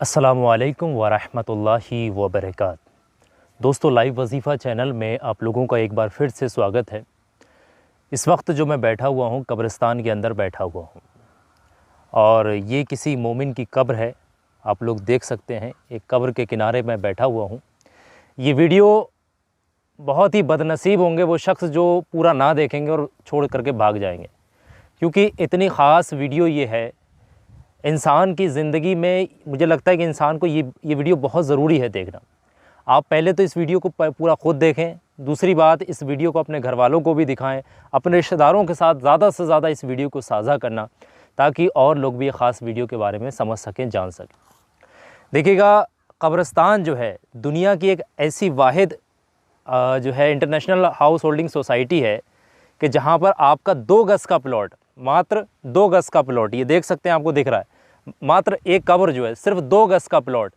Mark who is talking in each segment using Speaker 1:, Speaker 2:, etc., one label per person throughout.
Speaker 1: अस्सलामुअलैकुम वरहमतुल्लाहि वबरकात। दोस्तों, लाइव वजीफ़ा चैनल में आप लोगों का एक बार फिर से स्वागत है। इस वक्त जो मैं बैठा हुआ हूँ कब्रिस्तान के अंदर बैठा हुआ हूँ और ये किसी मोमिन की कब्र है। आप लोग देख सकते हैं, एक कब्र के किनारे मैं बैठा हुआ हूँ। ये वीडियो बहुत ही बदनसीब होंगे वो शख्स जो पूरा ना देखेंगे और छोड़ करके भाग जाएंगे, क्योंकि इतनी ख़ास वीडियो ये है। इंसान की ज़िंदगी में मुझे लगता है कि इंसान को ये वीडियो बहुत ज़रूरी है देखना। आप पहले तो इस वीडियो को पूरा ख़ुद देखें, दूसरी बात इस वीडियो को अपने घर वालों को भी दिखाएं, अपने रिश्तेदारों के साथ ज़्यादा से ज़्यादा इस वीडियो को साझा करना, ताकि और लोग भी ख़ास वीडियो के बारे में समझ सकें, जान सकें। देखिएगा, कब्रिस्तान जो है दुनिया की एक ऐसी वाहिद जो है इंटरनेशनल हाउस होल्डिंग सोसाइटी है कि जहाँ पर आपका 2 गज़ का प्लॉट, मात्र 2 गज़ का प्लॉट, ये देख सकते हैं, आपको दिख रहा है, मात्र एक कब्र जो है सिर्फ 2 गज़ का प्लॉट,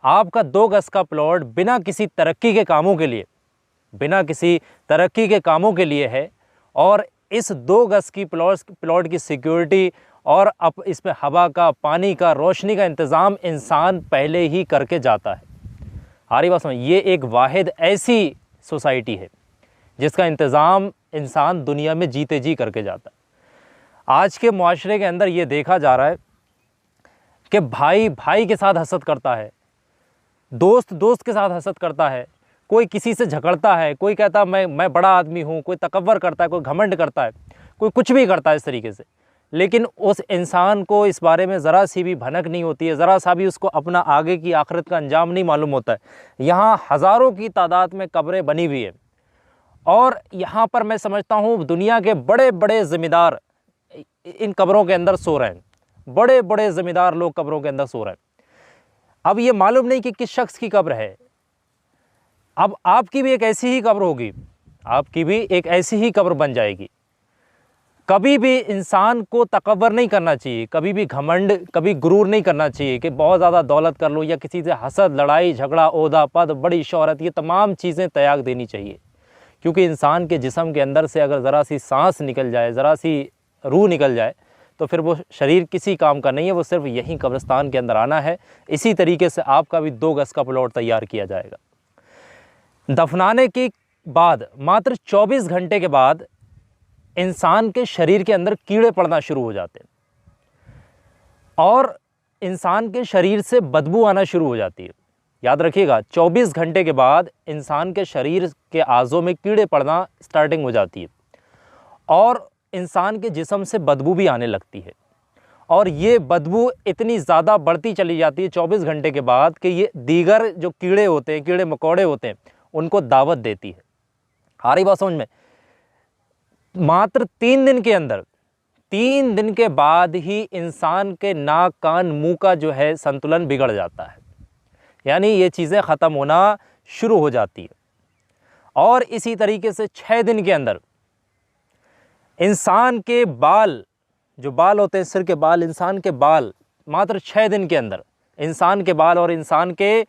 Speaker 1: आपका 2 गज़ का प्लॉट बिना किसी तरक्की के कामों के लिए, बिना किसी तरक्की के कामों के लिए है। और इस 2 गज़ की प्लॉट की सिक्योरिटी और अब इसमें हवा का, पानी का, रोशनी का इंतज़ाम इंसान पहले ही करके जाता है। हमारी बात समझ, ये एक वाहिद ऐसी सोसाइटी है जिसका इंतज़ाम इंसान दुनिया में जीते जी करके जाता है। आज के मुआशरे के अंदर ये देखा जा रहा है कि भाई भाई के साथ हसद करता है, दोस्त दोस्त के साथ हसद करता है, कोई किसी से झगड़ता है, कोई कहता है मैं बड़ा आदमी हूँ, कोई तकव्वर करता है, कोई घमंड करता है, कोई कुछ भी करता है इस तरीके से। लेकिन उस इंसान को इस बारे में ज़रा सी भी भनक नहीं होती है, ज़रा सा भी उसको अपना आगे की आखिरत का अंजाम नहीं मालूम होता है। यहाँ हज़ारों की तादाद में कब्रें बनी हुई है और यहाँ पर मैं समझता हूँ दुनिया के बड़े बड़े ज़मींदार इन कब्रों के अंदर सो रहे हैं, बड़े बड़े ज़मींदार लोग कब्रों के अंदर सो रहे हैं। अब ये मालूम नहीं कि किस शख्स की कब्र है। अब आपकी भी एक ऐसी ही कब्र होगी, आपकी भी एक ऐसी ही कब्र बन जाएगी। कभी भी इंसान को तकव्वुर नहीं करना चाहिए, कभी भी घमंड, कभी गुरूर नहीं करना चाहिए कि बहुत ज़्यादा दौलत कर लो या किसी से हसद, लड़ाई झगड़ा, ओहदा, पद, बड़ी शोहरत, ये तमाम चीज़ें त्याग देनी चाहिए। क्योंकि इंसान के जिस्म के अंदर से अगर ज़रा सी सांस निकल जाए, ज़रा सी रूह निकल जाए, तो फिर वो शरीर किसी काम का नहीं है, वो सिर्फ यहीं कब्रिस्तान के अंदर आना है। इसी तरीके से आपका भी 2 गज़ का प्लॉट तैयार किया जाएगा। दफनाने के बाद मात्र 24 घंटे के बाद इंसान के शरीर के अंदर कीड़े पड़ना शुरू हो जाते हैं और इंसान के शरीर से बदबू आना शुरू हो जाती है। याद रखिएगा, 24 घंटे के बाद इंसान के शरीर के आज़ों में कीड़े पड़ना स्टार्टिंग हो जाती है और इंसान के जिस्म से बदबू भी आने लगती है। और ये बदबू इतनी ज़्यादा बढ़ती चली जाती है 24 घंटे के बाद कि ये दीगर जो कीड़े होते हैं, कीड़े मकोड़े होते हैं, उनको दावत देती है। आ रही बात समझ में? मात्र 3 दिन के अंदर, 3 दिन के बाद ही इंसान के नाक, कान, मुंह का जो है संतुलन बिगड़ जाता है, यानी ये चीज़ें ख़त्म होना शुरू हो जाती है। और इसी तरीके से 6 दिन के अंदर इंसान के बाल, जो बाल होते हैं, सिर के बाल, इंसान के बाल, मात्र 6 दिन के अंदर इंसान के बाल और इंसान के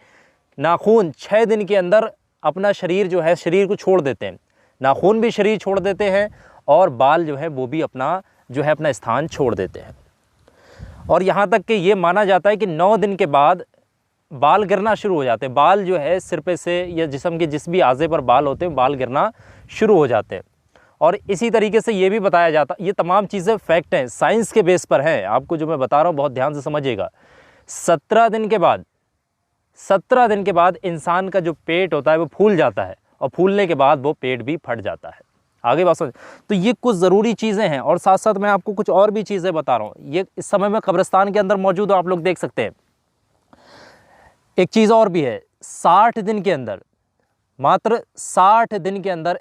Speaker 1: नाखून 6 दिन के अंदर अपना शरीर जो है, शरीर को छोड़ देते हैं। नाखून भी शरीर छोड़ देते हैं और बाल जो है वो भी अपना स्थान छोड़ देते हैं। और यहाँ तक कि ये माना जाता है कि 9 दिन के बाद बाल गिरना शुरू हो जाते हैं। बाल जो है सिर पे से या जिस्म के जिस भी आज़े पर बाल होते हैं, बाल गिरना शुरू हो जाते हैं। और इसी तरीके से ये भी बताया जाता, ये तमाम चीज़ें फैक्ट हैं, साइंस के बेस पर हैं। आपको जो मैं बता रहा हूँ बहुत ध्यान से समझिएगा। 17 दिन के बाद इंसान का जो पेट होता है वो फूल जाता है और फूलने के बाद वो पेट भी फट जाता है। आगे बात समझ। तो ये कुछ ज़रूरी चीज़ें हैं और साथ साथ मैं आपको कुछ और भी चीज़ें बता रहा हूँ। ये इस समय में कब्रिस्तान के अंदर मौजूद हो, आप लोग देख सकते हैं। एक चीज़ और भी है, 60 दिन के अंदर, मात्र 60 दिन के अंदर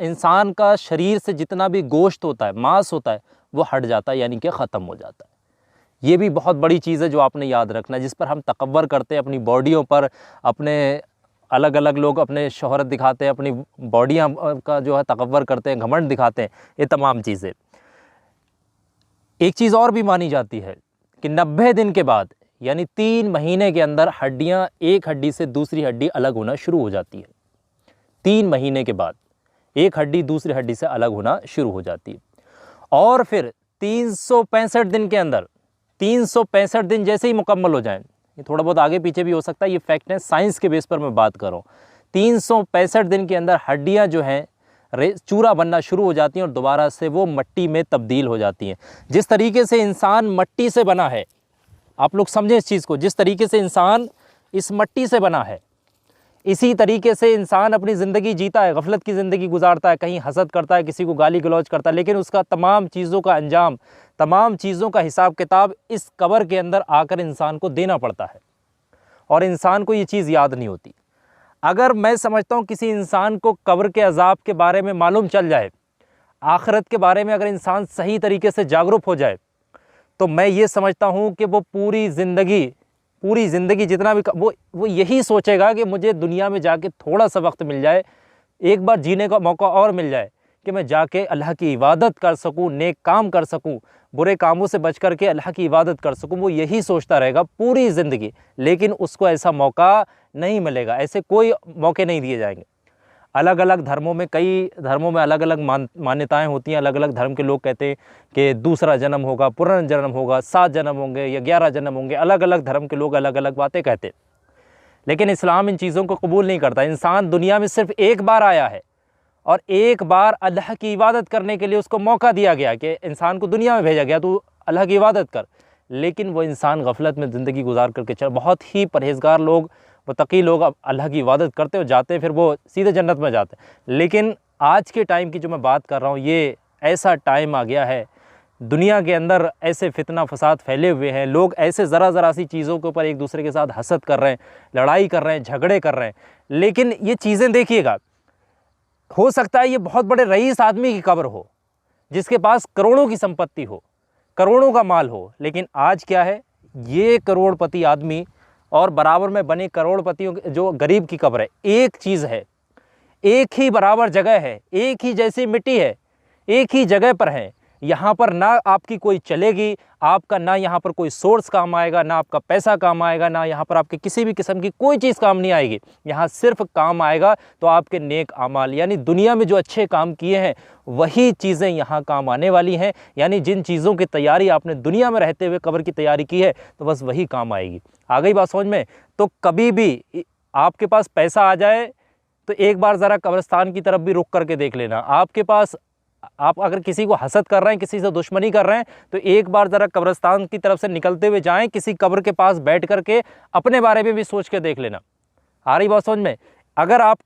Speaker 1: इंसान का शरीर से जितना भी गोश्त होता है, मांस होता है, वो हट जाता है, यानी कि ख़त्म हो जाता है। ये भी बहुत बड़ी चीज़ है जो आपने याद रखना है, जिस पर हम तकव्वुर करते हैं अपनी बॉडियों पर। अपने अलग अलग लोग अपने शोहरत दिखाते हैं, अपनी बॉडियाँ का जो है तकव्वुर करते हैं, घमंड दिखाते हैं, ये तमाम चीज़ें। एक चीज़ और भी मानी जाती है कि 90 दिन के बाद, यानी 3 महीने के अंदर हड्डियाँ एक हड्डी से दूसरी हड्डी अलग होना शुरू हो जाती है। 3 महीने के बाद एक हड्डी दूसरी हड्डी से अलग होना शुरू हो जाती है। और फिर 365 दिन के अंदर, 365 दिन जैसे ही मुकम्मल हो जाएं, ये थोड़ा बहुत आगे पीछे भी हो सकता है, ये फैक्ट है, साइंस के बेस पर मैं बात कर रहा हूँ। 365 दिन के अंदर हड्डियाँ जो हैं चूरा बनना शुरू हो जाती हैं और दोबारा से वो मट्टी में तब्दील हो जाती हैं। जिस तरीके से इंसान मट्टी से बना है, आप लोग समझें इस चीज़ को, जिस तरीके से इंसान इस मट्टी से बना है, इसी तरीके से इंसान अपनी ज़िंदगी जीता है, गफलत की ज़िंदगी गुजारता है, कहीं हसद करता है, किसी को गाली गलौज करता है, लेकिन उसका तमाम चीज़ों का अंजाम, तमाम चीज़ों का हिसाब किताब इस कब्र के अंदर आकर इंसान को देना पड़ता है और इंसान को ये चीज़ याद नहीं होती। अगर मैं समझता हूँ किसी इंसान को कब्र के अजाब के बारे में मालूम चल जाए, आखिरत के बारे में अगर इंसान सही तरीके से जागरूक हो जाए, तो मैं ये समझता हूँ कि वो पूरी ज़िंदगी जितना भी वो यही सोचेगा कि मुझे दुनिया में जाके थोड़ा सा वक्त मिल जाए, एक बार जीने का मौका और मिल जाए कि मैं जाके अल्लाह की इबादत कर सकूँ, नेक काम कर सकूँ, बुरे कामों से बच कर के अल्लाह की इबादत कर सकूँ। वो यही सोचता रहेगा पूरी ज़िंदगी, लेकिन उसको ऐसा मौका नहीं मिलेगा, ऐसे कोई मौके नहीं दिए जाएंगे। अलग अलग धर्मों में, कई धर्मों में अलग अलग मान्यताएं होती हैं। अलग अलग धर्म के लोग कहते हैं कि दूसरा जन्म होगा, पुनर्जन्म होगा, 7 जन्म होंगे या 11 जन्म होंगे। अलग अलग धर्म के लोग अलग अलग बातें कहते हैं, लेकिन इस्लाम इन चीज़ों को कबूल नहीं करता। इंसान दुनिया में सिर्फ एक बार आया है और एक बार अल्लाह की इबादत करने के लिए उसको मौका दिया गया कि इंसान को दुनिया में भेजा गया, तो अल्लाह की इबादत कर, लेकिन वो इंसान गफलत में ज़िंदगी गुजार करके चल। बहुत ही परहेज़गार लोग, मुत्तकी लोग अब अल्लाह की इबादत करते हो जाते हैं, फिर वो सीधे जन्नत में जाते हैं। लेकिन आज के टाइम की जो मैं बात कर रहा हूँ, ये ऐसा टाइम आ गया है, दुनिया के अंदर ऐसे फितना फसाद फैले हुए हैं, लोग ऐसे ज़रा सी चीज़ों के ऊपर एक दूसरे के साथ हसद कर रहे हैं, लड़ाई कर रहे हैं, झगड़े कर रहे हैं। लेकिन ये चीज़ें देखिएगा, हो सकता है ये बहुत बड़े रईस आदमी की कब्र हो, जिसके पास करोड़ों की संपत्ति हो, करोड़ों का माल हो, लेकिन आज क्या है, ये करोड़पति आदमी और बराबर में बने करोड़पतियों जो गरीब की कब्र है, एक चीज़ है, एक ही बराबर जगह है, एक ही जैसी मिट्टी है, एक ही जगह पर है। यहाँ पर ना आपकी कोई चलेगी, आपका ना यहाँ पर कोई सोर्स काम आएगा, ना आपका पैसा काम आएगा, ना यहाँ पर आपके किसी भी किस्म की कोई चीज़ काम नहीं आएगी। यहाँ सिर्फ काम आएगा तो आपके नेक अमाल, यानी दुनिया में जो अच्छे काम किए हैं वही चीज़ें यहाँ काम आने वाली हैं। यानी जिन चीज़ों की तैयारी आपने दुनिया में रहते हुए कब्र की तैयारी की है, तो बस वही काम आएगी। आ गई बात समझ में? तो कभी भी आपके पास पैसा आ जाए तो एक बार ज़रा कब्रिस्तान की तरफ भी रुक करके देख लेना। आपके पास, आप अगर किसी को हसद कर रहे हैं, किसी से दुश्मनी कर रहे हैं, तो एक बार ज़रा कब्रिस्तान की तरफ से निकलते हुए जाएं, किसी कब्र के पास बैठ करके अपने बारे में भी सोच के देख लेना। आ रही बात समझ में? अगर आप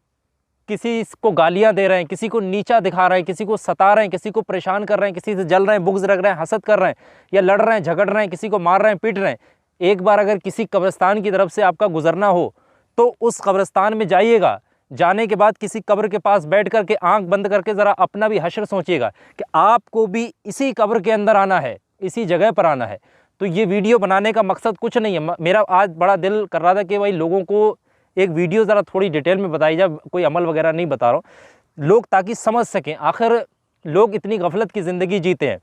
Speaker 1: किसी को गालियां दे रहे हैं, किसी को नीचा दिखा रहे हैं, किसी को सता रहे हैं, किसी को परेशान कर रहे हैं, किसी से जल रहे हैं, बुग़्ज़ रख रहे हैं, हसद कर रहे हैं या लड़ रहे हैं, झगड़ रहे हैं, किसी को मार रहे हैं, पीट रहे हैं, एक बार अगर किसी कब्रिस्तान की तरफ से आपका गुजरना हो तो उस कब्रिस्तान में जाइएगा। जाने के बाद किसी कब्र के पास बैठ कर के आंख बंद करके ज़रा अपना भी हश्र सोचिएगा कि आपको भी इसी कब्र के अंदर आना है, इसी जगह पर आना है। तो ये वीडियो बनाने का मकसद कुछ नहीं है, मेरा आज बड़ा दिल कर रहा था कि भाई लोगों को एक वीडियो ज़रा थोड़ी डिटेल में बताई जाए, कोई अमल वगैरह नहीं बता रहा हूँ, लोग ताकि समझ सकें आखिर लोग इतनी गफलत की ज़िंदगी जीते हैं।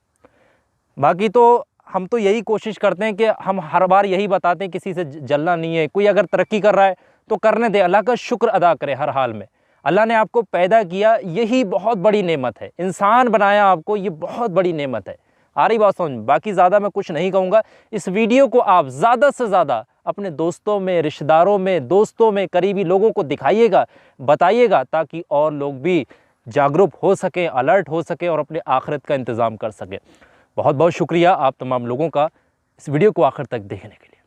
Speaker 1: बाकी तो हम तो यही कोशिश करते हैं कि हम हर बार यही बताते हैं किसी से जलना नहीं है। कोई अगर तरक्की कर रहा है तो करने दे, अल्लाह का शुक्र अदा करे हर हाल में। अल्लाह ने आपको पैदा किया, यही बहुत बड़ी नेमत है। इंसान बनाया आपको, ये बहुत बड़ी नेमत है। आ रही बात समझ? बाकी ज़्यादा मैं कुछ नहीं कहूँगा। इस वीडियो को आप ज़्यादा से ज़्यादा अपने दोस्तों में, रिश्तेदारों में, दोस्तों में, करीबी लोगों को दिखाइएगा, बताइएगा, ताकि और लोग भी जागरूक हो सकें, अलर्ट हो सकें और अपने आखिरत का इंतज़ाम कर सकें। बहुत बहुत शुक्रिया आप तमाम लोगों का इस वीडियो को आखिर तक देखने के लिए।